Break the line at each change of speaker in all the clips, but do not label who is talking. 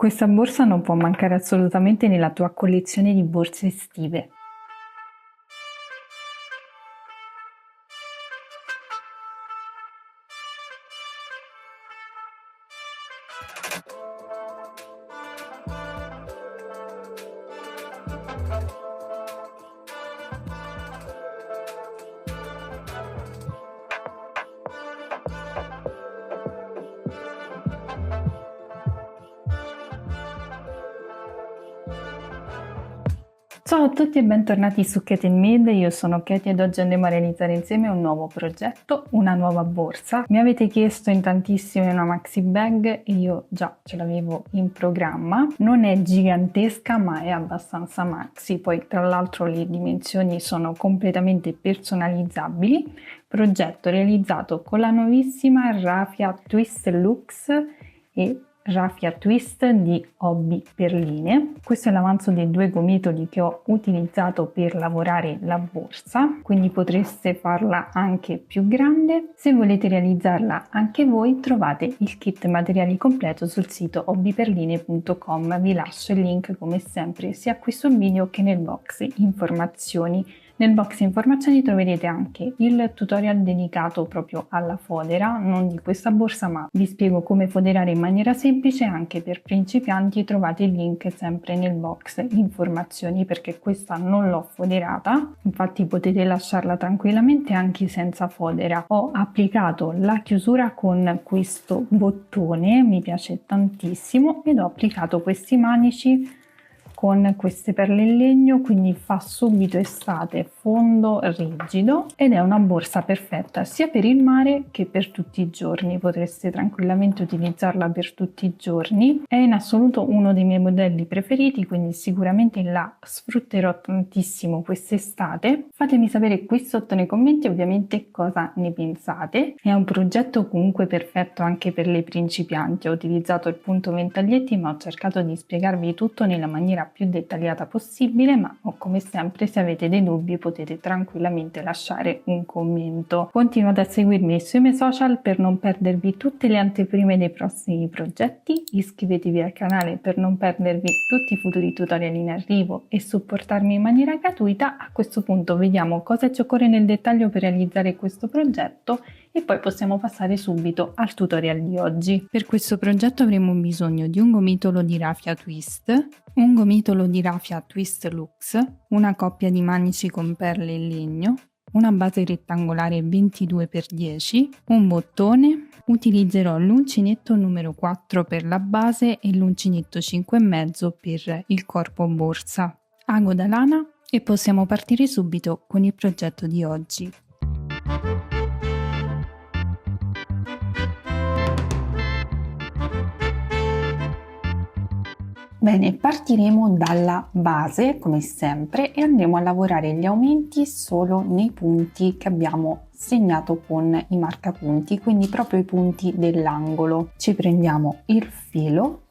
Questa borsa non può mancare assolutamente nella tua collezione di borse estive. Ciao a tutti e bentornati su Kate Made, io sono Katie ed oggi andremo a realizzare insieme un nuovo progetto, una nuova borsa. Mi avete chiesto in tantissimi una maxi bag e io già ce l'avevo in programma. Non è gigantesca ma è abbastanza maxi, poi tra l'altro le dimensioni sono completamente personalizzabili. Progetto realizzato con la nuovissima Raffia Twist Luxe e Raffia Twist di Hobby Perline. Questo è l'avanzo dei due gomitoli che ho utilizzato per lavorare la borsa, quindi potreste farla anche più grande. Se volete realizzarla anche voi trovate il kit materiali completo sul sito hobbyperline.com. Vi lascio il link come sempre sia qui sul video che nel box informazioni. Nel box informazioni troverete anche il tutorial dedicato proprio alla fodera, non di questa borsa ma vi spiego come foderare in maniera semplice anche per principianti. Trovate il link sempre nel box informazioni perché questa non l'ho foderata, infatti potete lasciarla tranquillamente anche senza fodera. Ho applicato la chiusura con questo bottone, mi piace tantissimo, ed ho applicato questi manici con queste perle in legno, quindi fa subito estate, fondo rigido ed è una borsa perfetta sia per il mare che per tutti i giorni. Potreste tranquillamente utilizzarla per tutti i giorni. È in assoluto uno dei miei modelli preferiti, quindi sicuramente la sfrutterò tantissimo quest'estate. Fatemi sapere qui sotto nei commenti ovviamente cosa ne pensate. È un progetto comunque perfetto anche per le principianti. Ho utilizzato il punto ventaglietti ma ho cercato di spiegarvi tutto nella maniera più dettagliata possibile, ma come sempre se avete dei dubbi potete tranquillamente lasciare un commento. Continuate a seguirmi sui miei social per non perdervi tutte le anteprime dei prossimi progetti, iscrivetevi al canale per non perdervi tutti i futuri tutorial in arrivo e supportarmi in maniera gratuita. A questo punto vediamo cosa ci occorre nel dettaglio per realizzare questo progetto e poi possiamo passare subito al tutorial di oggi. Per questo progetto avremo bisogno di un gomitolo di Raffia Twist, un gomitolo di Raffia Twist Luxe, una coppia di manici con perle in legno, una base rettangolare 22x10, un bottone. Utilizzerò l'uncinetto numero 4 per la base e l'uncinetto 5,5 per il corpo borsa, ago da lana e possiamo partire subito con il progetto di oggi. Bene, partiremo dalla base come sempre e andremo a lavorare gli aumenti solo nei punti che abbiamo segnato con i marcapunti, quindi proprio i punti dell'angolo. Ci prendiamo il filo,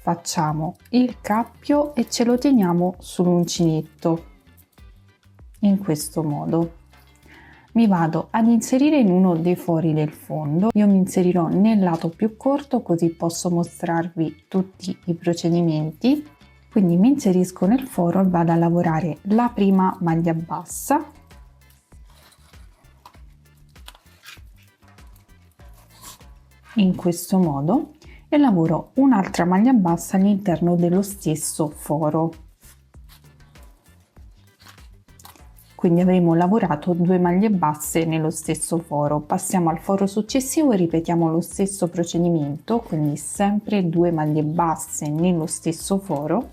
facciamo il cappio e ce lo teniamo sull'uncinetto in questo modo. Mi vado ad inserire in uno dei fori del fondo. Io mi inserirò nel lato più corto così posso mostrarvi tutti i procedimenti. Quindi mi inserisco nel foro e vado a lavorare la prima maglia bassa, in questo modo, e lavoro un'altra maglia bassa all'interno dello stesso foro. Quindi avremo lavorato 2 maglie basse nello stesso foro. Passiamo al foro successivo e ripetiamo lo stesso procedimento, quindi sempre 2 maglie basse nello stesso foro,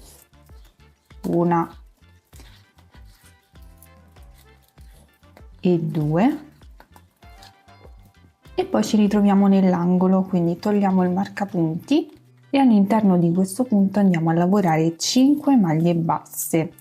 una e 2, e poi ci ritroviamo nell'angolo, quindi togliamo il marcapunti e all'interno di questo punto andiamo a lavorare 5 maglie basse.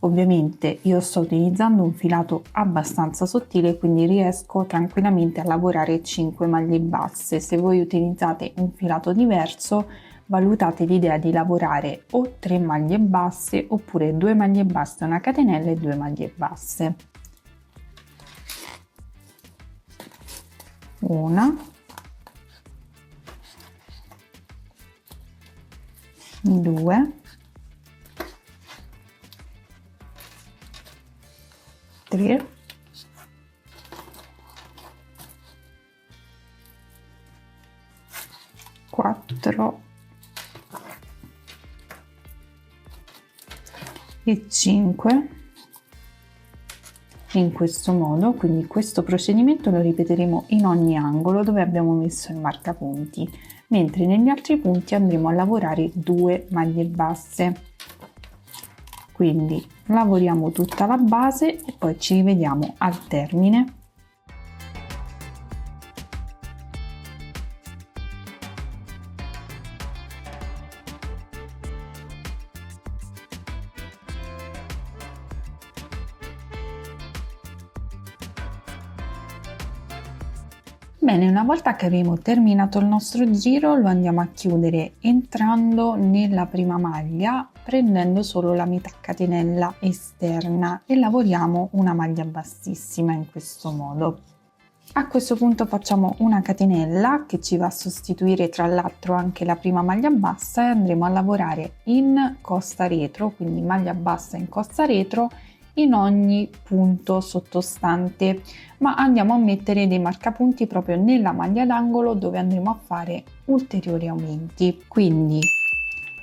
Ovviamente io sto utilizzando un filato abbastanza sottile, quindi riesco tranquillamente a lavorare 5 maglie basse. Se voi utilizzate un filato diverso, valutate l'idea di lavorare o 3 maglie basse oppure 2 maglie basse, una catenella e 2 maglie basse. Una 2, 3, 4 e 5, in questo modo. Quindi questo procedimento lo ripeteremo in ogni angolo dove abbiamo messo il marcapunti, mentre negli altri punti andremo a lavorare 2 maglie basse. Quindi lavoriamo tutta la base e poi ci rivediamo al termine. Bene, una volta che abbiamo terminato il nostro giro lo andiamo a chiudere entrando nella prima maglia, prendendo solo la metà catenella esterna e lavoriamo una maglia bassissima in questo modo. A questo punto facciamo una catenella che ci va a sostituire tra l'altro anche la prima maglia bassa e andremo a lavorare in costa retro, quindi maglia bassa in costa retro in ogni punto sottostante, ma andiamo a mettere dei marcapunti proprio nella maglia d'angolo dove andremo a fare ulteriori aumenti. Quindi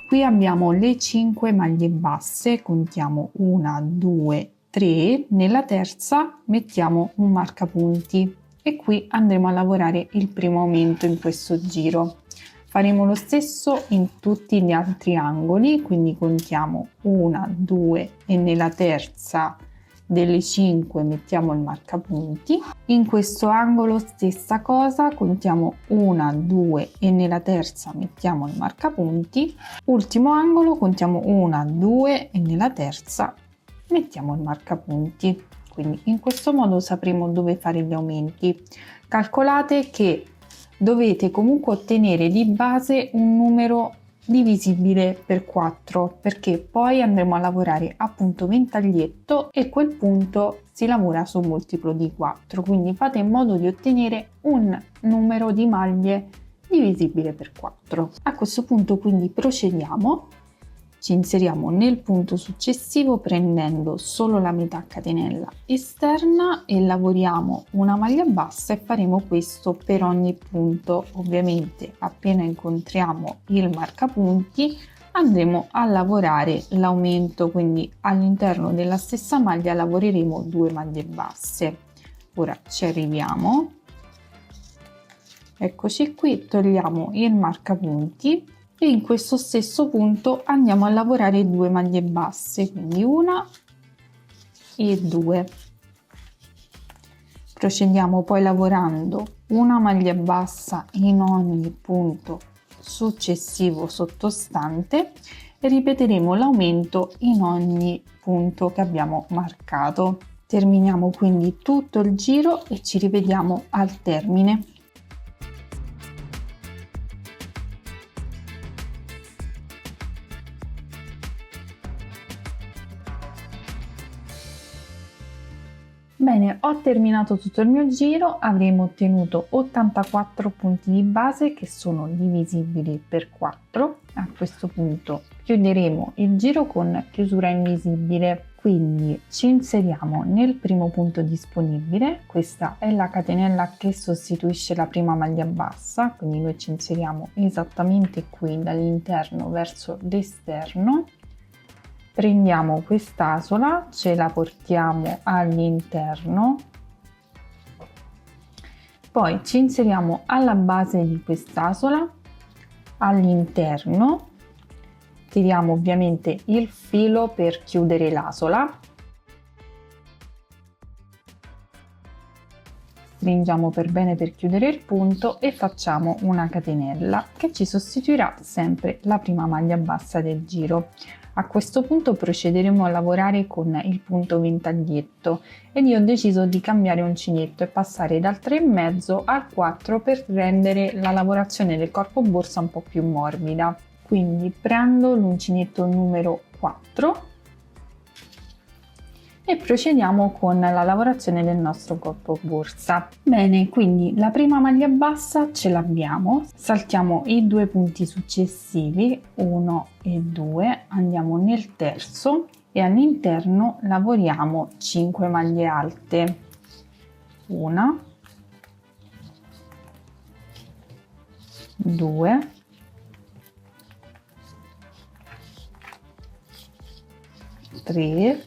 qui abbiamo le 5 maglie basse, contiamo 1, 2, 3, nella terza mettiamo un marcapunti e qui andremo a lavorare il primo aumento in questo giro. Faremo lo stesso in tutti gli altri angoli, quindi contiamo 1, 2 e nella terza delle 5 mettiamo il marcapunti. In questo angolo stessa cosa, contiamo 1, 2 e nella terza mettiamo il marcapunti. Ultimo angolo, contiamo 1, 2 e nella terza mettiamo il marcapunti. Quindi in questo modo sapremo dove fare gli aumenti. Calcolate che dovete comunque ottenere di base un numero divisibile per 4 perché poi andremo a lavorare a punto ventaglietto e quel punto si lavora su multiplo di 4, quindi fate in modo di ottenere un numero di maglie divisibile per 4. A questo punto quindi procediamo. Ci inseriamo nel punto successivo prendendo solo la metà catenella esterna e lavoriamo una maglia bassa e faremo questo per ogni punto. Ovviamente appena incontriamo il marcapunti andremo a lavorare l'aumento, quindi all'interno della stessa maglia lavoreremo 2 maglie basse. Ora ci arriviamo, eccoci qui, togliamo il marcapunti e in questo stesso punto andiamo a lavorare 2 maglie basse, quindi 1 e 2. Procediamo poi lavorando una maglia bassa in ogni punto successivo sottostante e ripeteremo l'aumento in ogni punto che abbiamo marcato. Terminiamo quindi tutto il giro e ci rivediamo al termine. Bene, ho terminato tutto il mio giro, avremo ottenuto 84 punti di base che sono divisibili per 4. A questo punto chiuderemo il giro con chiusura invisibile, quindi ci inseriamo nel primo punto disponibile. Questa è la catenella che sostituisce la prima maglia bassa, quindi noi ci inseriamo esattamente qui dall'interno verso l'esterno. Prendiamo quest'asola, ce la portiamo all'interno, poi ci inseriamo alla base di quest'asola, all'interno, tiriamo ovviamente il filo per chiudere l'asola, stringiamo per bene per chiudere il punto e facciamo una catenella che ci sostituirà sempre la prima maglia bassa del giro. A questo punto procederemo a lavorare con il punto ventaglietto ed io ho deciso di cambiare uncinetto e passare dal 3,5 al 4 per rendere la lavorazione del corpo borsa un po' più morbida. Quindi prendo l'uncinetto numero 4 e procediamo con la lavorazione del nostro corpo borsa. Bene, quindi la prima maglia bassa ce l'abbiamo, saltiamo i 2 punti successivi, 1 e 2, andiamo nel terzo e all'interno lavoriamo 5 maglie alte, 1, 2, 3,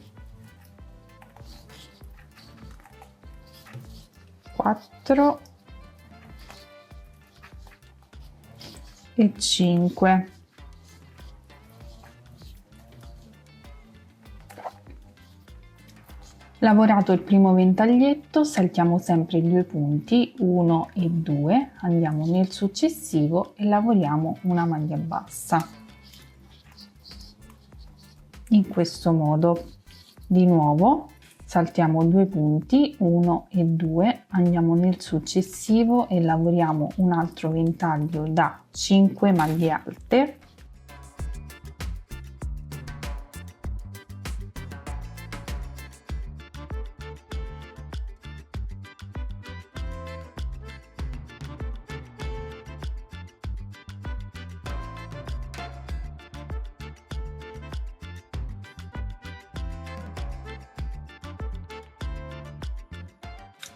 4 e 5. Lavorato il primo ventaglietto, saltiamo sempre i 2 punti, 1 e 2, andiamo nel successivo e lavoriamo una maglia bassa. In questo modo. Di nuovo saltiamo 2 punti, 1 e 2, andiamo nel successivo e lavoriamo un altro ventaglio da 5 maglie alte.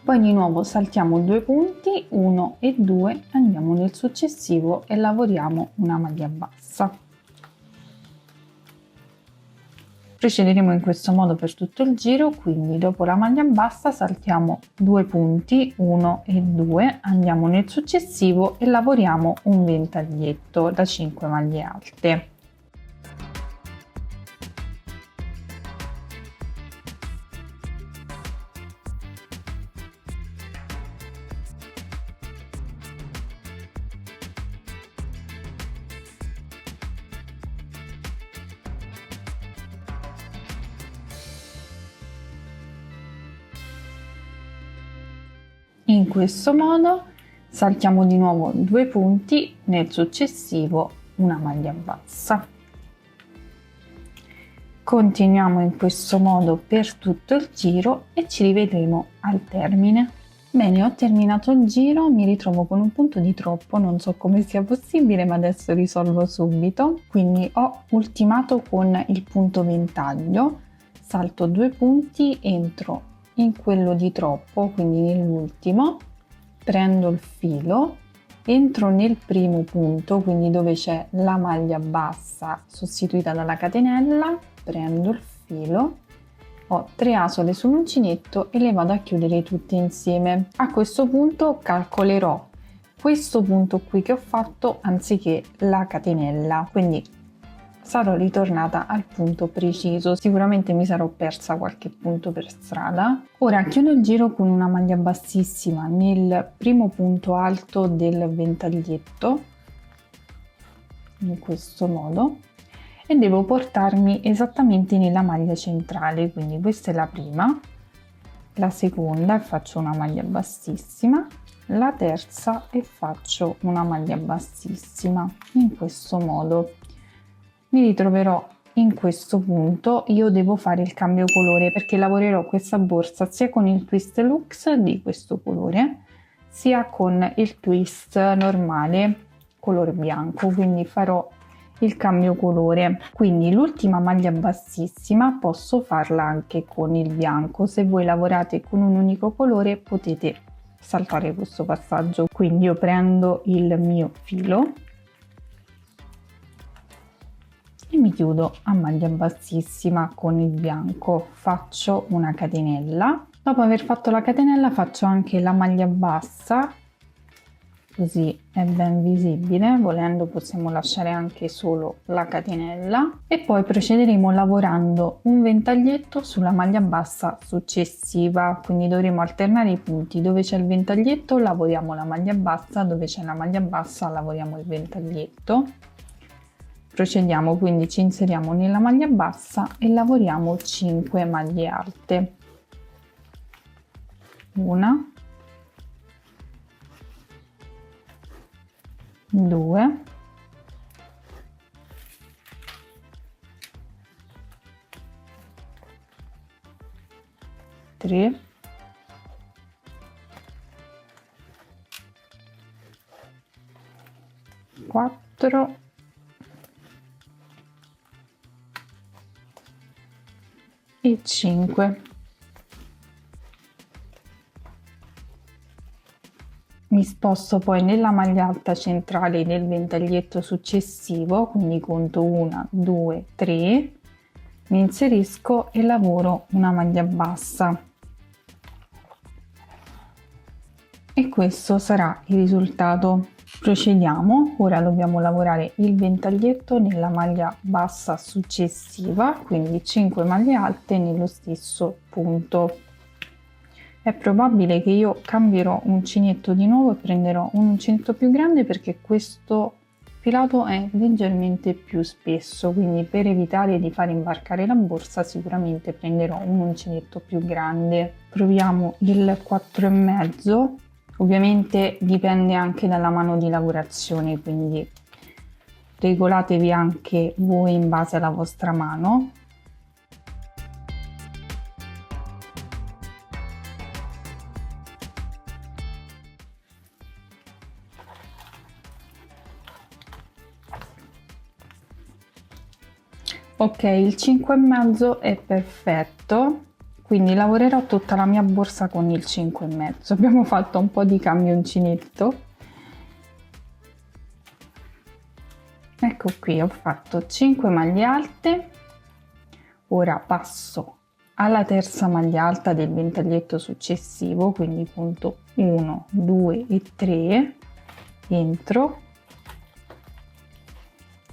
Poi di nuovo saltiamo 2 punti, 1 e 2, andiamo nel successivo e lavoriamo una maglia bassa. Procederemo in questo modo per tutto il giro, quindi dopo la maglia bassa saltiamo 2 punti, 1 e 2, andiamo nel successivo e lavoriamo un ventaglietto da 5 maglie alte. In questo modo saltiamo di nuovo 2 punti, nel successivo una maglia bassa. Continuiamo in questo modo per tutto il giro e ci rivedremo al termine. Bene, ho terminato il giro, mi ritrovo con un punto di troppo, non so come sia possibile, ma adesso risolvo subito. Quindi ho ultimato con il punto ventaglio, salto 2 punti, entro in quello di troppo, quindi nell'ultimo, prendo il filo, entro nel primo punto, quindi dove c'è la maglia bassa sostituita dalla catenella, prendo il filo, ho 3 asole sull'uncinetto e le vado a chiudere tutte insieme. A questo punto calcolerò questo punto qui che ho fatto anziché la catenella, quindi sarò ritornata al punto preciso, sicuramente mi sarò persa qualche punto per strada. Ora chiudo il giro con una maglia bassissima nel primo punto alto del ventaglietto, in questo modo, e devo portarmi esattamente nella maglia centrale, quindi questa è la prima, la seconda e faccio una maglia bassissima, la terza e faccio una maglia bassissima, in questo modo. Mi ritroverò in questo punto, io devo fare il cambio colore perché lavorerò questa borsa sia con il twist luxe di questo colore sia con il twist normale color bianco, quindi farò il cambio colore. Quindi l'ultima maglia bassissima posso farla anche con il bianco, se voi lavorate con un unico colore potete saltare questo passaggio. Quindi io prendo il mio filo e mi chiudo a maglia bassissima con il bianco, faccio una catenella. Dopo aver fatto la catenella faccio anche la maglia bassa, così è ben visibile, volendo possiamo lasciare anche solo la catenella e poi procederemo lavorando un ventaglietto sulla maglia bassa successiva, quindi dovremo alternare i punti, dove c'è il ventaglietto lavoriamo la maglia bassa, dove c'è la maglia bassa lavoriamo il ventaglietto. Procediamo, quindi ci inseriamo nella maglia bassa e lavoriamo 5 maglie alte. 1, 2, 3, 3, 4 e 5. Mi sposto poi nella maglia alta centrale del ventaglietto successivo, quindi conto 1, 2, 3, mi inserisco e lavoro una maglia bassa. E questo sarà il risultato. Procediamo, ora dobbiamo lavorare il ventaglietto nella maglia bassa successiva, quindi 5 maglie alte nello stesso punto. È probabile che io cambierò uncinetto di nuovo e prenderò un uncinetto più grande perché questo filato è leggermente più spesso, quindi per evitare di far imbarcare la borsa sicuramente prenderò un uncinetto più grande. Proviamo il 4,5. Ovviamente dipende anche dalla mano di lavorazione, quindi regolatevi anche voi in base alla vostra mano. Ok, il 5,5 è perfetto, quindi lavorerò tutta la mia borsa con il 5,5. Abbiamo fatto un po' di cambio uncinetto. Ecco qui, ho fatto 5 maglie alte. Ora passo alla terza maglia alta del ventaglietto successivo, quindi conto 1, 2 e 3, entro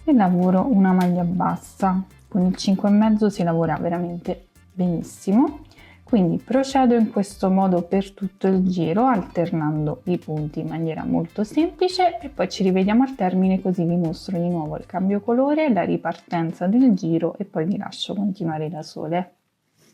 e lavoro una maglia bassa. Con il 5,5 si lavora veramente benissimo, quindi procedo in questo modo per tutto il giro alternando i punti in maniera molto semplice e poi ci rivediamo al termine, così vi mostro di nuovo il cambio colore, la ripartenza del giro e poi vi lascio continuare da sole.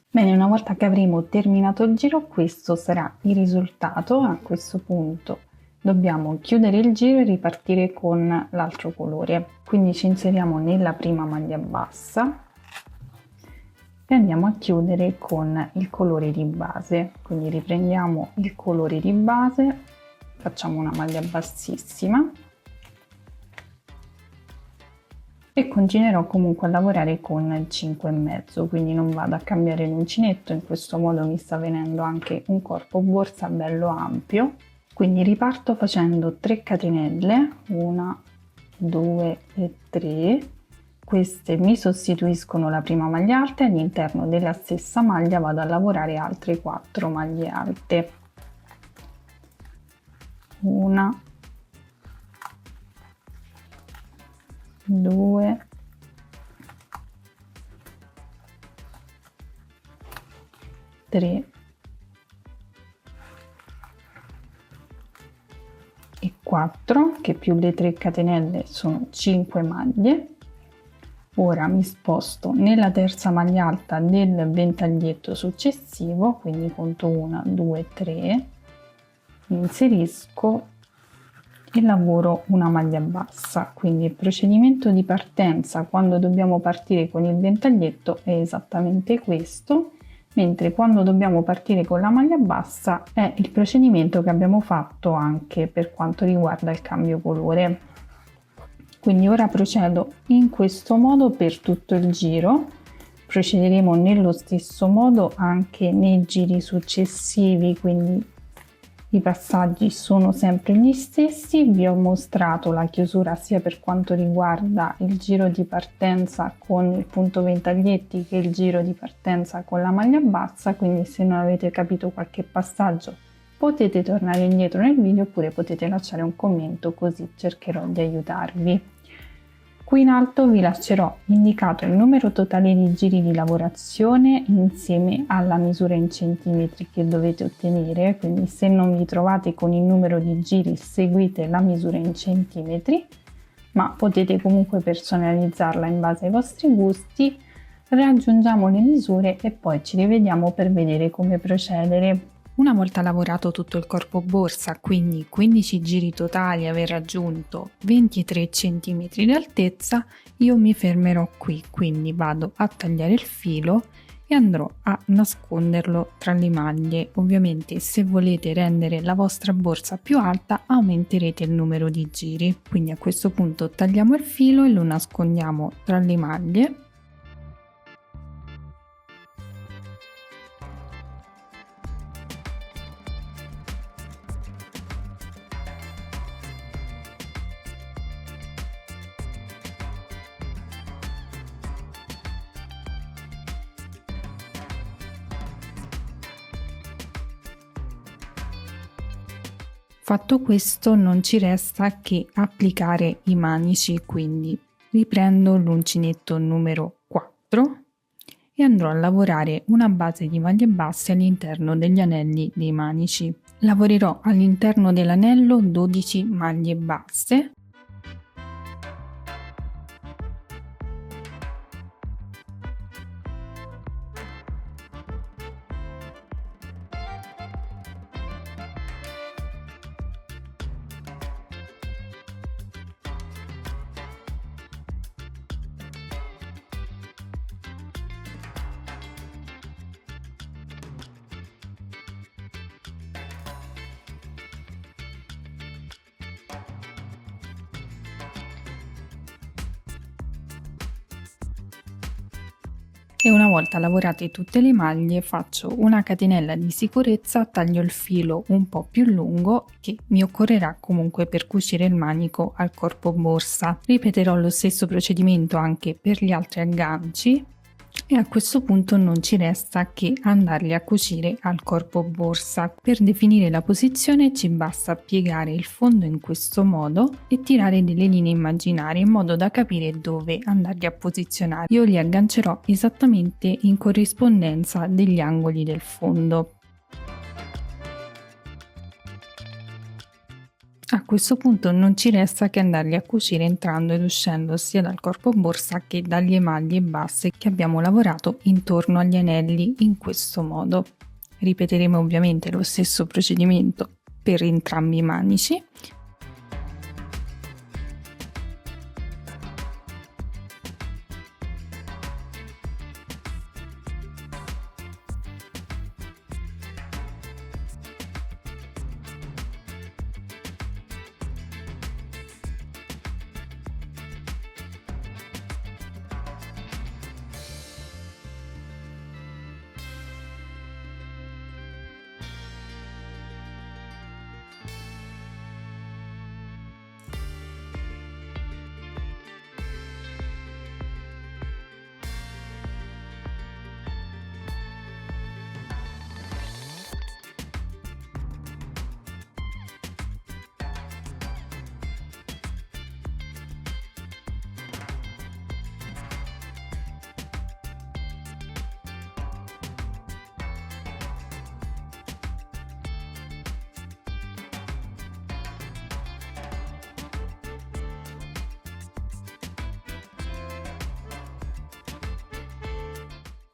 Bene, una volta che avremo terminato il giro, questo sarà il risultato. A questo punto dobbiamo chiudere il giro e ripartire con l'altro colore, quindi ci inseriamo nella prima maglia bassa e andiamo a chiudere con il colore di base, quindi riprendiamo il colore di base, facciamo una maglia bassissima e continuerò comunque a lavorare con il 5,5, quindi non vado a cambiare l'uncinetto. In questo modo mi sta venendo anche un corpo borsa bello ampio. Quindi riparto facendo 3 catenelle, 1, 2 e 3, queste mi sostituiscono la prima maglia alta e all'interno della stessa maglia vado a lavorare altre 4 maglie alte. 1, 2, 3 e 4, che più le 3 catenelle sono 5 maglie. Ora mi sposto nella terza maglia alta del ventaglietto successivo, quindi conto 1, 2, 3, mi inserisco e lavoro una maglia bassa. Quindi il procedimento di partenza quando dobbiamo partire con il ventaglietto è esattamente questo, mentre quando dobbiamo partire con la maglia bassa è il procedimento che abbiamo fatto anche per quanto riguarda il cambio colore. Quindi ora procedo in questo modo per tutto il giro, procederemo nello stesso modo anche nei giri successivi, quindi i passaggi sono sempre gli stessi. Vi ho mostrato la chiusura sia per quanto riguarda il giro di partenza con il punto ventaglietti che il giro di partenza con la maglia bassa, quindi se non avete capito qualche passaggio potete tornare indietro nel video oppure potete lasciare un commento, così cercherò di aiutarvi. Qui in alto vi lascerò indicato il numero totale di giri di lavorazione insieme alla misura in centimetri che dovete ottenere, quindi se non vi trovate con il numero di giri seguite la misura in centimetri, ma potete comunque personalizzarla in base ai vostri gusti. Raggiungiamo le misure e poi ci rivediamo per vedere come procedere. Una volta lavorato tutto il corpo borsa, quindi 15 giri totali, aver raggiunto 23 cm di altezza, io mi fermerò qui, quindi vado a tagliare il filo e andrò a nasconderlo tra le maglie. Ovviamente se volete rendere la vostra borsa più alta aumenterete il numero di giri, quindi a questo punto tagliamo il filo e lo nascondiamo tra le maglie. Fatto questo non ci resta che applicare i manici, quindi riprendo l'uncinetto numero 4 e andrò a lavorare una base di maglie basse all'interno degli anelli dei manici. Lavorerò all'interno dell'anello 12 maglie basse. E una volta lavorate tutte le maglie faccio una catenella di sicurezza, taglio il filo un po' più lungo che mi occorrerà comunque per cucire il manico al corpo borsa. Ripeterò lo stesso procedimento anche per gli altri agganci e a questo punto non ci resta che andarli a cucire al corpo borsa. Per definire la posizione ci basta piegare il fondo in questo modo e tirare delle linee immaginarie in modo da capire dove andarli a posizionare. Io li aggancerò esattamente in corrispondenza degli angoli del fondo. A questo punto non ci resta che andarli a cucire entrando ed uscendo sia dal corpo borsa che dalle maglie basse che abbiamo lavorato intorno agli anelli in questo modo. Ripeteremo ovviamente lo stesso procedimento per entrambi i manici.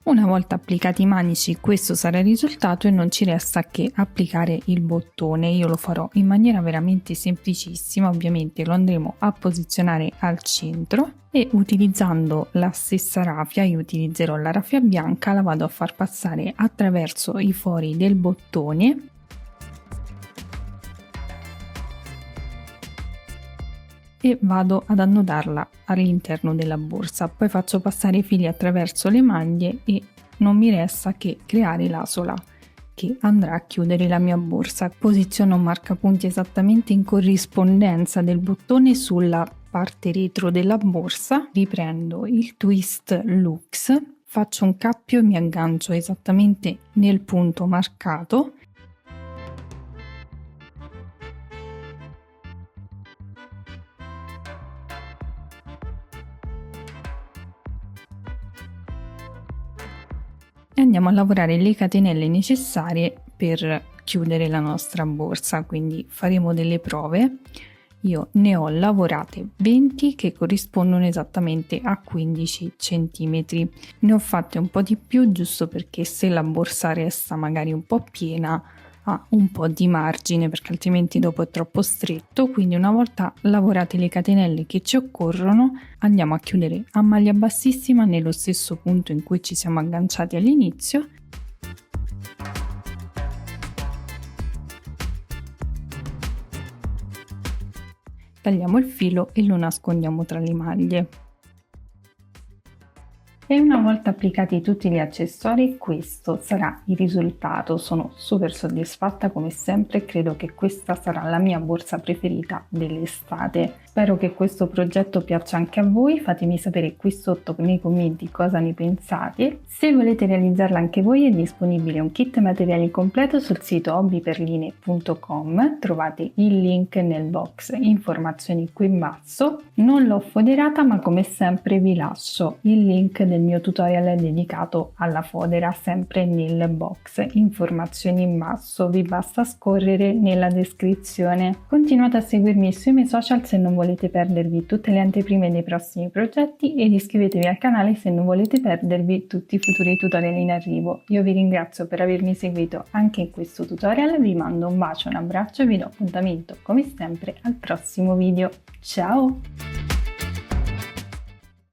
Una volta applicati i manici questo sarà il risultato e non ci resta che applicare il bottone. Io lo farò in maniera veramente semplicissima, ovviamente lo andremo a posizionare al centro e utilizzando la stessa raffia, io utilizzerò la raffia bianca, la vado a far passare attraverso i fori del bottone e vado ad annodarla all'interno della borsa. Poi faccio passare i fili attraverso le maglie e non mi resta che creare l'asola che andrà a chiudere la mia borsa. Posiziono un marcapunti esattamente in corrispondenza del bottone sulla parte retro della borsa, riprendo il twist Lux, faccio un cappio e mi aggancio esattamente nel punto marcato. E andiamo a lavorare le catenelle necessarie per chiudere la nostra borsa, quindi faremo delle prove. Io ne ho lavorate 20 che corrispondono esattamente a 15 centimetri. Ne ho fatte un po' di più giusto perché se la borsa resta magari un po' piena ha un po' di margine perché altrimenti dopo è troppo stretto, quindi una volta lavorate le catenelle che ci occorrono andiamo a chiudere a maglia bassissima nello stesso punto in cui ci siamo agganciati all'inizio. Tagliamo il filo e lo nascondiamo tra le maglie. E una volta applicati tutti gli accessori, questo sarà il risultato. Sono super soddisfatta come sempre e credo che questa sarà la mia borsa preferita dell'estate. Spero che questo progetto piaccia anche a voi, fatemi sapere qui sotto nei commenti cosa ne pensate. Se volete realizzarla anche voi è disponibile un kit materiali completo sul sito hobbyperline.com, trovate il link nel box informazioni qui in basso. Non l'ho foderata ma come sempre vi lascio il link del mio tutorial dedicato alla fodera sempre nel box informazioni in basso, vi basta scorrere nella descrizione. Continuate a seguirmi sui miei social se non volete perdervi tutte le anteprime dei prossimi progetti ed iscrivetevi al canale se non volete perdervi tutti i futuri tutorial in arrivo. Io vi ringrazio per avermi seguito anche in questo tutorial, vi mando un bacio, un abbraccio e vi do appuntamento come sempre al prossimo video. Ciao!